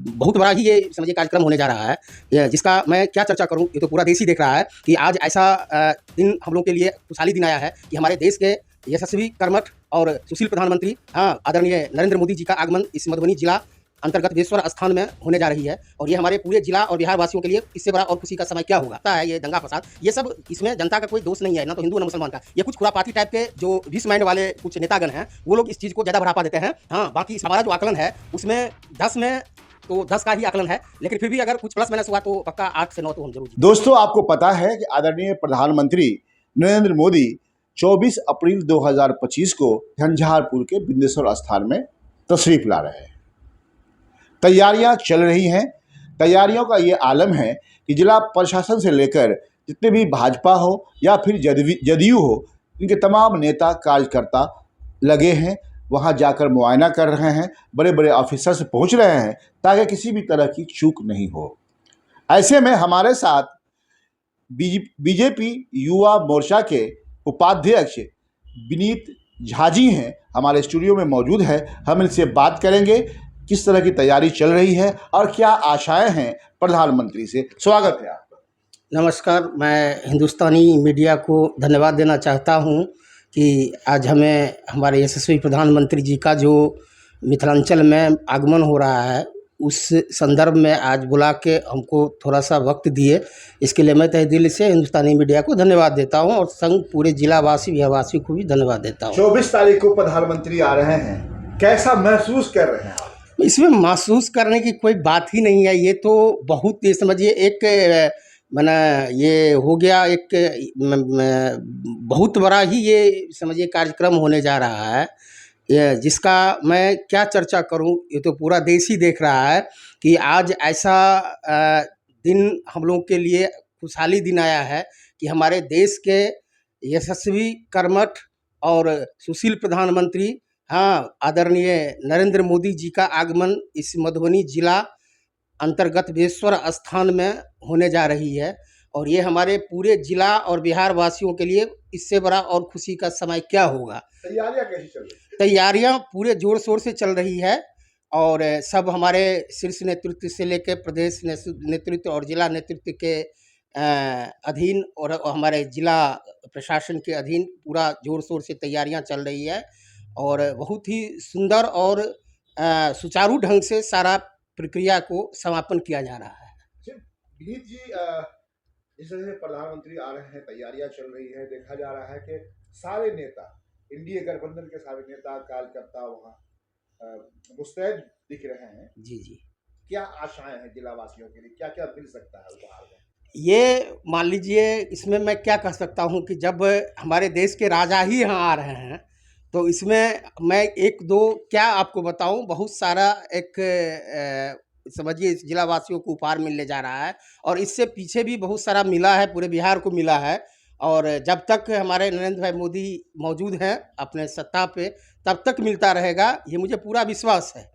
बहुत बड़ा ही ये समझिए कार्यक्रम होने जा रहा है, जिसका मैं क्या चर्चा करूं, ये तो पूरा देश ही देख रहा है कि आज ऐसा दिन हम लोग के लिए खुशहाली दिन आया है कि हमारे देश के यशस्वी कर्मठ और सुशील प्रधानमंत्री आदरणीय नरेंद्र मोदी जी का आगमन इस मधुबनी जिला अंतर्गत बेस्वर स्थान में होने जा रही है। और ये हमारे पूरे जिला और बिहार वासियों के लिए इससे बड़ा और खुशी का समय क्या होगा। पता है ये दंगा फसाद, ये सब इसमें जनता का कोई दोष नहीं है, ना तो हिंदू ना मुसलमान का। ये कुछ खुरापाती टाइप के जो विष माइंड वाले कुछ नेतागण हैं, वो लोग इस चीज़ को ज़्यादा बढ़ावा देते हैं। हाँ, बाकी हमारा जो आकलन है उसमें 10 में तो 10 का ही आकलन है, लेकिन फिर भी अगर कुछ प्लस माइनस हुआ तो पक्का 8 से 9 तो हम जरूर जीतेंगे। दोस्तों, आपको पता है कि आदरणीय प्रधानमंत्री नरेंद्र मोदी 24 अप्रैल 2025 को झंझारपुर के बिंदेश्वर स्थान में तशरीफ ला रहे हैं। तैयारियां चल रही हैं। तैयारियों का ये आलम है कि जिला प्रशासन से लेकर जितने भी भाजपा हो या फिर जदयू हो, इनके तमाम नेता कार्यकर्ता लगे हैं, वहां जाकर मुआयना कर रहे हैं, बड़े बड़े ऑफिसर से पहुंच रहे हैं ताकि किसी भी तरह की चूक नहीं हो। ऐसे में हमारे साथ बीजेपी युवा मोर्चा के उपाध्यक्ष विनीत झा जी हैं, हमारे स्टूडियो में मौजूद है। हम इनसे बात करेंगे किस तरह की तैयारी चल रही है और क्या आशाएं हैं प्रधानमंत्री से। स्वागत है आपका। नमस्कार, मैं हिंदुस्तानी मीडिया को धन्यवाद देना चाहता हूं कि आज हमें हमारे यशस्वी प्रधानमंत्री जी का जो मिथिलांचल में आगमन हो रहा है, उस संदर्भ में आज बुला के हमको थोड़ा सा वक्त दिए। इसके लिए मैं तहे दिल से हिंदुस्तानी मीडिया को धन्यवाद देता हूं और संग पूरे जिलावासी बिहारवासी को भी धन्यवाद देता हूं। 24 तारीख को प्रधानमंत्री आ रहे हैं, कैसा महसूस कर रहे हैं आप? इसमें महसूस करने की कोई बात ही नहीं है। ये तो बहुत ये समझिए एक माना ये हो गया, एक बहुत बड़ा ही ये समझिए कार्यक्रम होने जा रहा है, जिसका मैं क्या चर्चा करूं, ये तो पूरा देश ही देख रहा है कि आज ऐसा दिन हम लोग के लिए खुशहाली दिन आया है कि हमारे देश के यशस्वी कर्मठ और सुशील प्रधानमंत्री आदरणीय नरेंद्र मोदी जी का आगमन इस मधुबनी जिला अंतर्गत बेस्वर स्थान में होने जा रही है। और ये हमारे पूरे जिला और बिहार वासियों के लिए इससे बड़ा और खुशी का समय क्या होगा। तैयारियां कैसी चल रही है? तैयारियां पूरे जोर शोर से चल रही है और सब हमारे शीर्ष नेतृत्व से लेकर प्रदेश नेतृत्व और जिला नेतृत्व के अधीन और हमारे जिला प्रशासन के अधीन पूरा जोर शोर से तैयारियां चल रही है और बहुत ही सुंदर और सुचारू ढंग से सारा प्रक्रिया को समापन किया जा रहा है। विनीत जी, जिस तरह से प्रधानमंत्री आ रहे हैं, तैयारियां चल रही है, देखा जा रहा है कि सारे नेता, एनडीए गठबंधन के सारे नेता कार्यकर्ता वहाँ मुस्तैद दिख रहे हैं। जी जी, क्या आशाएं हैं जिला वासियों के लिए, क्या क्या मिल सकता है उपहार में? ये मान लीजिए, इसमें मैं क्या कह सकता हूँ कि जब हमारे देश के राजा ही यहाँ आ रहे हैं तो इसमें मैं एक दो क्या आपको बताऊं, बहुत सारा एक समझिए इस जिला वासियों को उपहार मिलने जा रहा है और इससे पीछे भी बहुत सारा मिला है, पूरे बिहार को मिला है। और जब तक हमारे नरेंद्र भाई मोदी मौजूद हैं अपने सत्ता पे, तब तक मिलता रहेगा, ये मुझे पूरा विश्वास है।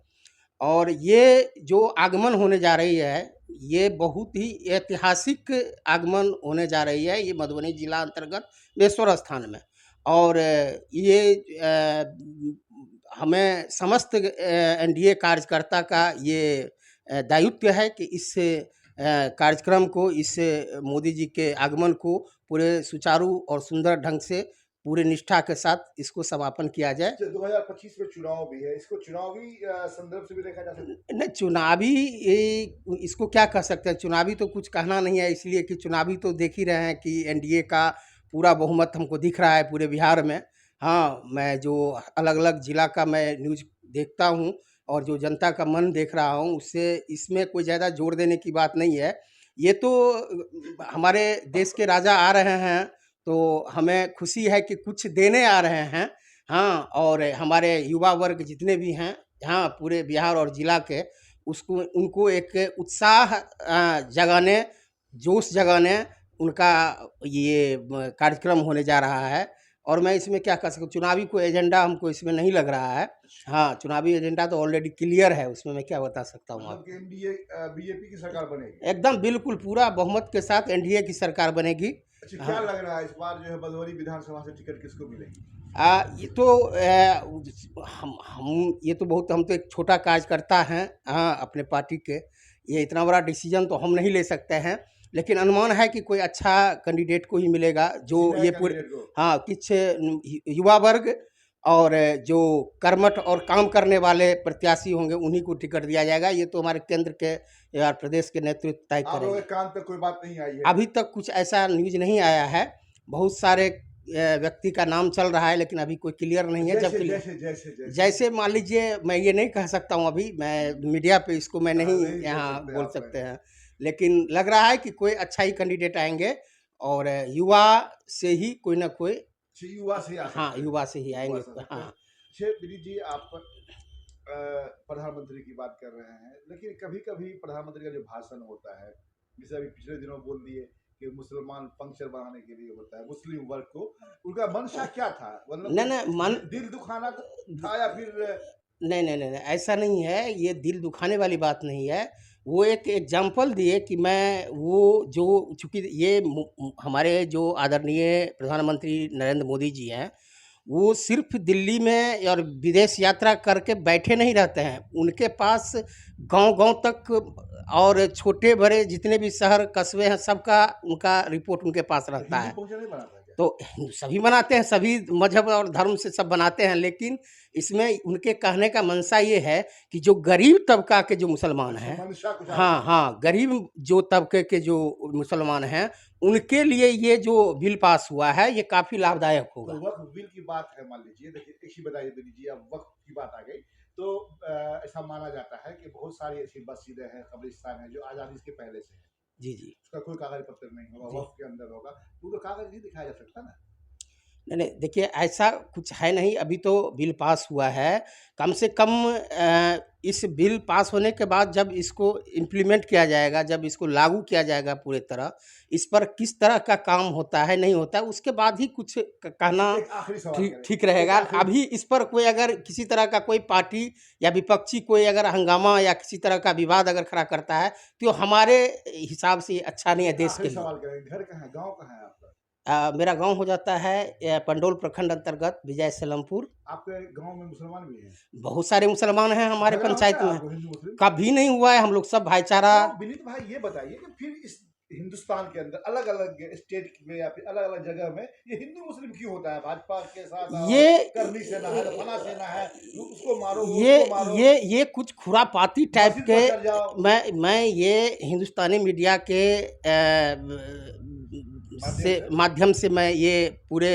और ये जो आगमन होने जा रही है, ये बहुत ही ऐतिहासिक आगमन होने जा रही है, ये मधुबनी जिला अंतर्गत बेस्वर स्थान में। और ये हमें समस्त एनडीए कार्यकर्ता का ये दायित्व है कि इस कार्यक्रम को, इस मोदी जी के आगमन को पूरे सुचारू और सुंदर ढंग से पूरे निष्ठा के साथ इसको समापन किया जाए। 2025 में चुनाव भी है, इसको चुनावी संदर्भ से भी देखा जा सकता है। नहीं, चुनावी इसको क्या कह सकते हैं, चुनावी तो कुछ कहना नहीं है, इसलिए कि चुनावी तो देख ही रहे हैं कि एनडीए का पूरा बहुमत हमको दिख रहा है पूरे बिहार में। हाँ, मैं जो अलग अलग ज़िला का मैं न्यूज़ देखता हूँ और जो जनता का मन देख रहा हूँ, उससे इसमें कोई ज़्यादा जोर देने की बात नहीं है। ये तो हमारे देश के राजा आ रहे हैं तो हमें खुशी है कि कुछ देने आ रहे हैं। हाँ, और हमारे युवा वर्ग जितने भी हैं हाँ पूरे बिहार और ज़िला के, उसको उनको एक उत्साह जगाने, जोश जगाने उनका ये कार्यक्रम होने जा रहा है। और मैं इसमें क्या कह सकूँ, चुनावी कोई एजेंडा हमको इसमें नहीं लग रहा है। हाँ, चुनावी एजेंडा तो ऑलरेडी क्लियर है, उसमें मैं क्या बता सकता हूँ आपको। एनडीए बीजेपी की सरकार बनेगी? एकदम बिल्कुल पूरा बहुमत के साथ एनडीए की सरकार बनेगी। अच्छा, क्या लग रहा है इस बार जो है मधुबनी विधानसभा से टिकट किसको मिलेगी? ये तो हम ये तो बहुत, हम तो एक छोटा कार्यकर्ता हैं, हाँ, अपने पार्टी के। ये इतना बड़ा डिसीजन तो हम नहीं ले सकते हैं, लेकिन अनुमान है कि कोई अच्छा कैंडिडेट को ही मिलेगा जो किसी नए ये पूरे, कैंडिडेट को। हाँ, कुछ युवा वर्ग और जो कर्मठ और काम करने वाले प्रत्याशी होंगे उन्हीं को टिकट दिया जाएगा। ये तो हमारे केंद्र के या प्रदेश के नेतृत्व तय आप लोगों करेंगे। के कान तक कोई बात नहीं आई है? अभी तक कुछ ऐसा न्यूज़ नहीं आया है। बहुत सारे व्यक्ति का नाम चल रहा है, लेकिन अभी कोई क्लियर नहीं है। जब जैसे क्लियर, जैसे जैसे जैसे जैसे मान लीजिए, मैं ये नहीं कह सकता हूँ अभी, मैं मीडिया पे इसको मैं नहीं नहीं बोल यहाँ सकते बोल आप सकते हैं। हैं, लेकिन लग रहा है कि कोई अच्छा ही कैंडिडेट आएंगे और युवा से ही कोई ना कोई, युवा से आ हाँ, सकते हैं। युवा से ही युवा आएंगे, से आ सकते हैं। हाँ। विनीत जी, आप प्रधानमंत्री की बात कर रहे हैं, लेकिन कभी कभी प्रधानमंत्री का जो भाषण होता है, जैसे अभी पिछले दिनों बोल दिए कि मुसलमान पंक्चर बनाने के लिए होता है, मुस्लिम वर्ग को, उनका मंशा क्या था? मतलब नहीं नहीं, मन, दिल दुखाना था या फिर नहीं नहीं नहीं नहीं, ऐसा नहीं है। ये दिल दुखाने वाली बात नहीं है। वो एक एग्जाम्पल दिए कि मैं वो जो, चूँकि ये हमारे जो आदरणीय प्रधानमंत्री नरेंद्र मोदी जी हैं, वो सिर्फ दिल्ली में और विदेश यात्रा करके बैठे नहीं रहते हैं। उनके पास गांव-गांव तक और छोटे बड़े जितने भी शहर कस्बे हैं, सबका उनका रिपोर्ट उनके पास रहता हिंदू है। पहुंचा नहीं बनाता क्या? तो सभी बनाते हैं, सभी मजहब और धर्म से सब बनाते हैं, लेकिन इसमें उनके कहने का मंशा ये है कि जो गरीब तबका के जो मुसलमान हैं, मंशा कुछ और हाँ था। हाँ, गरीब जो तबके के जो मुसलमान हैं, उनके लिए ये जो बिल पास हुआ है, ये काफ़ी लाभदायक होगा। तो वक्फ बिल की बात है, मान लीजिए, देखिए एक ही बताइए विनीत जी, अब वक्फ की बात आ गई तो ऐसा माना जाता है कि बहुत सारी ऐसी मस्जिदें हैं, कब्रिस्तान है, जो आज़ादी के पहले से है, जी जी उसका कोई कागज पत्र नहीं होगा, जी। वक्फ के अंदर होगा, तो वो कागज नहीं दिखाया जा सकता ना। नहीं नहीं, देखिए ऐसा कुछ है नहीं। अभी तो बिल पास हुआ है। कम से कम इस बिल पास होने के बाद जब इसको इम्प्लीमेंट किया जाएगा, जब इसको लागू किया जाएगा पूरे तरह, इस पर किस तरह का काम होता है नहीं होता है, उसके बाद ही कुछ कहना एक आखिरी सवाल ठीक करें, ठीक एक रहेगा। आखिरी, अभी इस पर कोई अगर किसी तरह का कोई पार्टी या विपक्षी कोई अगर हंगामा या किसी तरह का विवाद अगर खड़ा करता है, तो हमारे हिसाब से ये अच्छा नहीं है एक देश के आखिरी लिए। सवाल करें, घर कहाँ है, गाँव कहाँ है आपका? मेरा गांव हो जाता है पंडोल प्रखंड अंतर्गत विजय सलमपुर। आपके गाँव में मुसलमान भी हैं? बहुत सारे मुसलमान हैं हमारे झगड़ा होता पंचायत है में। आपको हिंदू मुस्लिम? कभी नहीं हुआ है, हम लोग सब भाईचारा। तो विनीत भाई ये बताइए कि फिर इस हिंदुस्तान के अंदर अलग अलग स्टेट में या फिर अलग अलग जगह में ये हिंदू मुस्लिम क्यों होता है? भाजपा के साथ आओ, ये करनी सेना है, फला सेना है, उसको मारो, वो ये उसको मारो, ये कुछ खुरापाती टाइप मस्जिद के। पर चढ़ जाओ, मैं ये हिंदुस्तानी मीडिया के माध्यम से मैं ये पूरे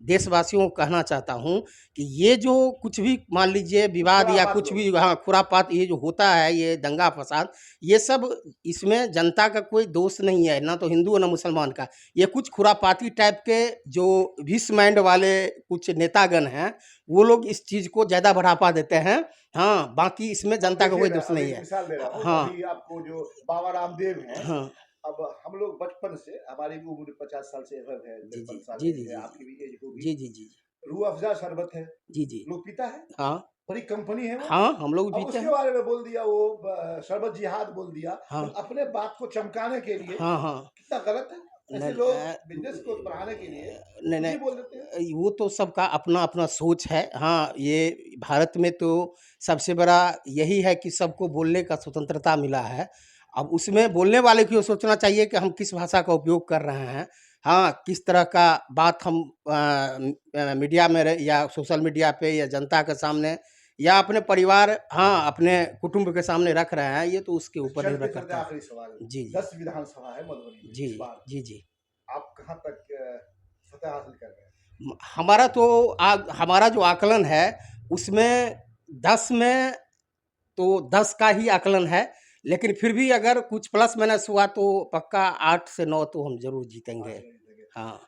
देशवासियों को कहना चाहता हूँ कि ये जो कुछ भी मान लीजिए विवाद या खुरापात कुछ लोग। भी, हाँ, खुरापात ये जो होता है, ये दंगा फसाद, ये सब इसमें जनता का कोई दोष नहीं है, ना तो हिंदू ना मुसलमान का। ये कुछ खुरापाती टाइप के जो विष माइंड वाले कुछ नेतागण हैं, वो लोग इस चीज़ को ज़्यादा बढ़ावा देते हैं। हाँ, बाकी इसमें जनता का कोई दोष नहीं है। मिसाल दे रहा हूँ, हाँ अभी आपको जो बाबा रामदेव हैं, हाँ अब हम लोग बचपन से, हमारी भी उम्र 50 साल से अबव है, जी 53 साल जी की जी है, जी आपकी भी एज होगी। जी जी जी रूह अफ़ज़ा शरबत है, जी जी लोग पीता है, हाँ बड़ी कंपनी है वो। हाँ, हम लोग अब पीते उसके हैं। बारे में बोल दिया वो शरबत जिहाद बोल दिया, हाँ मतलब अपने बात को चमकाने के लिए। हाँ हाँ। कितना गलत है। ऐसे नहीं लोग बिजनेस को बढ़ाने के लिए नहीं कुछ नहीं, भी बोल देते हैं। वो तो सबका अपना अपना सोच है। हाँ, ये भारत में तो सबसे बड़ा यही है कि सबको बोलने का स्वतंत्रता मिला है। अब उसमें बोलने वाले को ये सोचना चाहिए कि हम किस भाषा का उपयोग कर रहे हैं। हाँ, किस तरह का बात हम मीडिया में या सोशल मीडिया पे या जनता के सामने या अपने परिवार, हाँ, अपने कुटुंब के सामने रख रहे हैं, ये तो उसके ऊपर निर्भर चलते करता है। आखिरी सवाल, जी जी 10 विधानसभा है मधुबनी में जी इस बार, जी जी। आप कहाँ तक फतह हासिल कर रहे हैं? हमारा तो हमारा जो आकलन है उसमें 10 में तो 10 का ही आकलन है, लेकिन फिर भी अगर कुछ प्लस माइनस हुआ तो पक्का 8 से 9 तो हम ज़रूर जीतेंगे। हाँ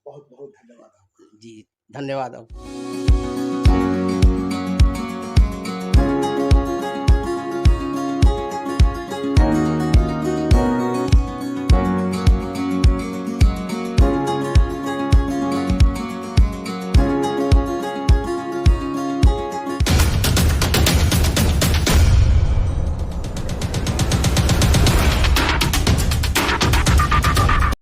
बहुत बहुत धन्यवाद आपका। जी, धन्यवाद। अब